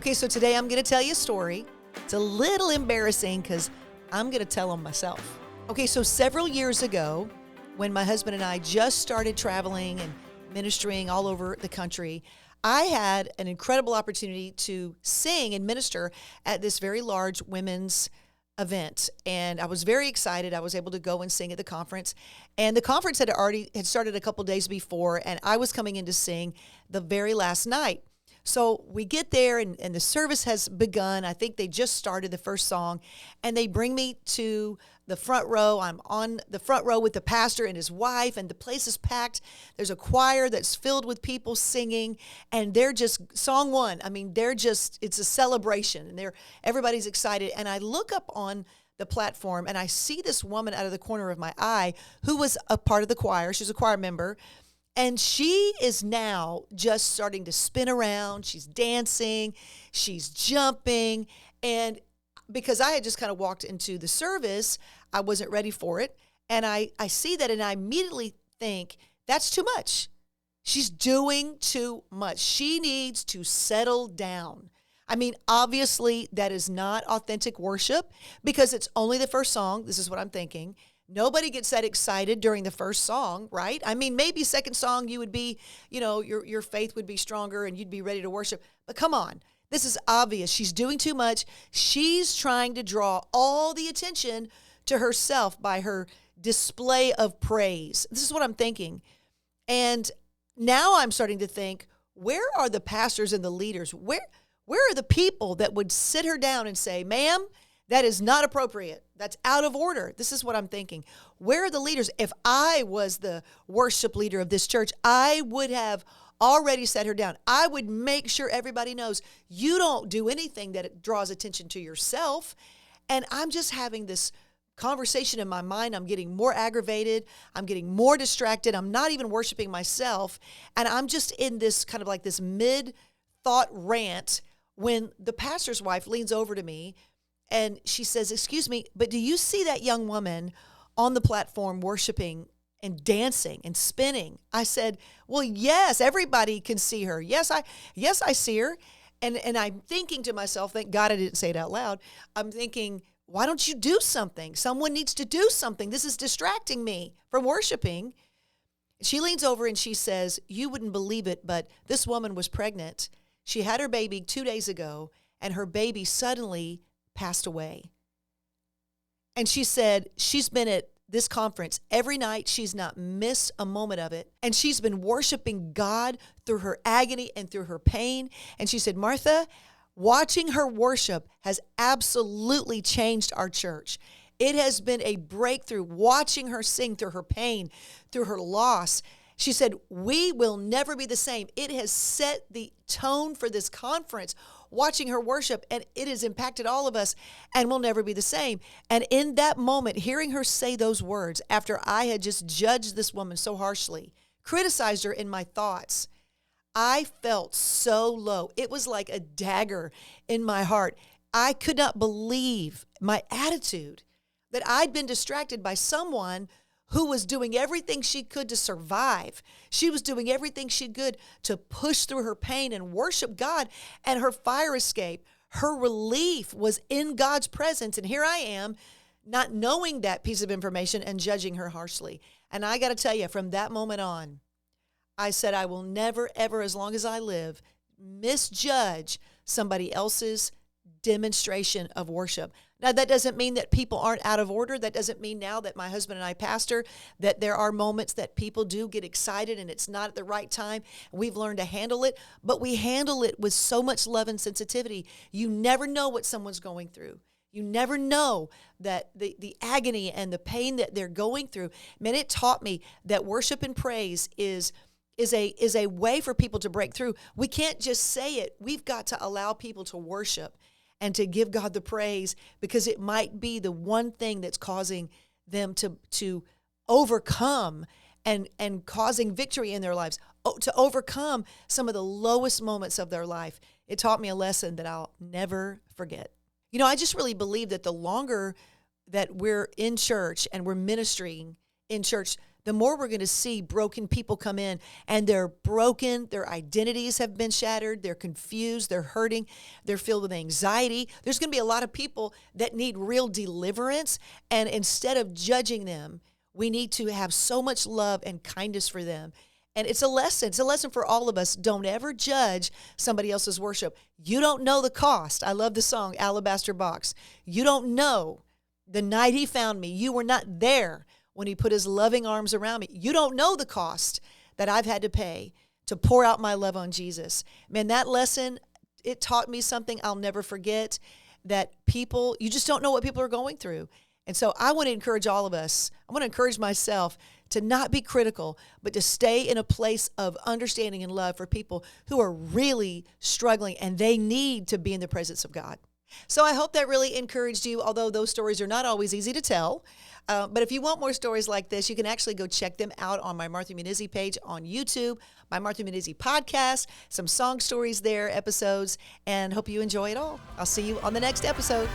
Okay, so today I'm going to tell you a story. It's a little embarrassing because I'm going to tell them myself. Okay, so several years ago, when my husband and I just started traveling and ministering all over the country, I had an incredible opportunity to sing and minister at this very large women's event. And I was very excited. I was able to go and sing at the conference. And the conference had started a couple days before, and I was coming in to sing the very last night. So we get there and the service has begun. I think they just started the first song, and they bring me to the front row. I'm on the front row with the pastor and his wife, and the place is packed. There's a choir that's filled with people singing, and they're just, song one, I mean, it's a celebration, and everybody's excited. And I look up on the platform, and I see this woman out of the corner of my eye who was a part of the choir. She's a choir member. And she is now just starting to spin around. She's dancing, she's jumping. And because I had just kind of walked into the service, I wasn't ready for it. And I see that, and I immediately think, that's too much. She's doing too much. She needs to settle down. I mean, obviously, that is not authentic worship because it's only the first song. This is what I'm thinking. Nobody gets that excited during the first song, right? I mean, maybe second song you would be, your faith would be stronger and you'd be ready to worship. But come on, this is obvious. She's doing too much. She's trying to draw all the attention to herself by her display of praise. This is what I'm thinking. And now I'm starting to think, where are the pastors and the leaders? Where are the people that would sit her down and say, ma'am, that is not appropriate. That's out of order. This is what I'm thinking. Where are the leaders? If I was the worship leader of this church, I would have already set her down. I would make sure everybody knows you don't do anything that draws attention to yourself. And I'm just having this conversation in my mind. I'm getting more aggravated. I'm getting more distracted. I'm not even worshiping myself. And I'm just in this kind of like this mid-thought rant when the pastor's wife leans over to me and she says, excuse me, but do you see that young woman on the platform worshiping and dancing and spinning? I said, well, yes, everybody can see her. Yes, I see her. And I'm thinking to myself, thank God I didn't say it out loud. I'm thinking, why don't you do something? Someone needs to do something. This is distracting me from worshiping. She leans over and she says, you wouldn't believe it, but this woman was pregnant. She had her baby 2 days ago, and her baby suddenly passed away. And she said she's been at this conference every night. She's not missed a moment of it. And she's been worshiping God through her agony and through her pain. And she said, Martha, watching her worship has absolutely changed our church. It has been a breakthrough watching her sing through her pain, through her loss. She said, we will never be the same. It has set the tone for this conference, watching her worship, and it has impacted all of us, and we'll never be the same. And in that moment, hearing her say those words, after I had just judged this woman so harshly, criticized her in my thoughts, I felt so low. It was like a dagger in my heart. I could not believe my attitude, that I'd been distracted by someone who was doing everything she could to survive. She was doing everything she could to push through her pain and worship God. And her fire escape, her relief was in God's presence. And here I am, not knowing that piece of information and judging her harshly. And I got to tell you, from that moment on, I said, I will never, ever, as long as I live, misjudge somebody else's demonstration of worship. Now, that doesn't mean that people aren't out of order. That doesn't mean now that my husband and I pastor that there are moments that people do get excited and it's not at the right time. We've learned to handle it, but we handle it with so much love and sensitivity. You never know what someone's going through. You never know that the agony and the pain that they're going through. Man, it taught me that worship and praise is a way for people to break through. We can't just say it. We've got to allow people to worship and to give God the praise, because it might be the one thing that's causing them to overcome and causing victory in their lives, to overcome some of the lowest moments of their life. It taught me a lesson that I'll never forget. You know, I just really believe that the longer that we're in church and we're ministering in church, the more we're going to see broken people come in, and they're broken. Their identities have been shattered. They're confused. They're hurting. They're filled with anxiety. There's going to be a lot of people that need real deliverance. And instead of judging them, we need to have so much love and kindness for them. And it's a lesson. It's a lesson for all of us. Don't ever judge somebody else's worship. You don't know the cost. I love the song, Alabaster Box. You don't know the night he found me. You were not there when he put his loving arms around me. You don't know the cost that I've had to pay to pour out my love on Jesus. Man, that lesson, it taught me something I'll never forget, that people, you just don't know what people are going through. And so I want to encourage all of us. I want to encourage myself to not be critical, but to stay in a place of understanding and love for people who are really struggling and they need to be in the presence of God. So I hope that really encouraged you, although those stories are not always easy to tell. But if you want more stories like this, you can actually go check them out on my Martha Munizzi page on YouTube, my Martha Munizzi podcast, some song stories there, episodes, and hope you enjoy it all. I'll see you on the next episode.